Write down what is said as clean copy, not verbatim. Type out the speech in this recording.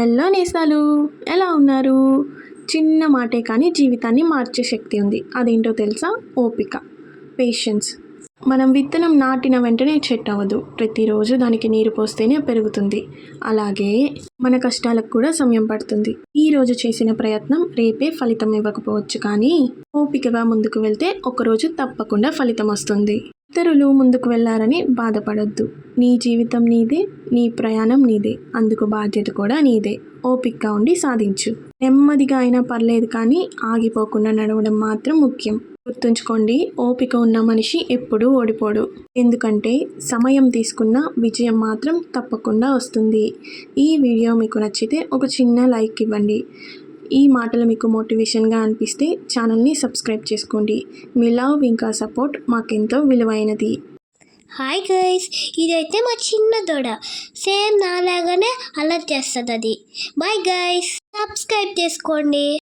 Hello నేస్తాలు, ఎలా ఉన్నారు? చిన్న మాటే కానీ జీవితాన్ని మార్చే శక్తి ఉంది. అదేంటో తెలుసా? ఓపిక, పేషెన్స్. మనం విత్తనం నాటిన వెంటనే చెట్టు అవ్వదు. ప్రతిరోజు దానికి నీరు పోస్తేనే పెరుగుతుంది. అలాగే మన కష్టాలకు కూడా సమయం పడుతుంది. ఈరోజు చేసిన ప్రయత్నం రేపే ఫలితం ఇవ్వకపోవచ్చు, కానీ ఓపికగా ముందుకు వెళ్తే ఒకరోజు తప్పకుండా ఫలితం వస్తుంది. ఇతరులు ముందుకు వెళ్ళారని బాధపడొద్దు. నీ జీవితం నీదే, నీ ప్రయాణం నీదే, అందుకు బాధ్యత కూడా నీదే. ఓపికగా ఉండి సాధించు. నెమ్మదిగా అయినా పర్లేదు, కానీ ఆగిపోకుండా నడవడం మాత్రం ముఖ్యం. గుర్తుంచుకోండి, ఓపిక ఉన్న మనిషి ఎప్పుడూ ఓడిపోడు. ఎందుకంటే సమయం తీసుకున్న విజయం మాత్రం తప్పకుండా వస్తుంది. ఈ వీడియో మీకు నచ్చితే ఒక చిన్న లైక్ ఇవ్వండి. ఈ మాటలు మీకు మోటివేషన్గా అనిపిస్తే ఛానల్ని సబ్స్క్రైబ్ చేసుకోండి. మీ లవ్ ఇంకా సపోర్ట్ మాకెంతో విలువైనది. హాయ్ గైస్, ఇదైతే మా చిన్న దొడ. సేమ్ నాలాగానే అలర్ట్ చేస్తుంది అది. బాయ్ గైస్, సబ్స్క్రైబ్ చేసుకోండి.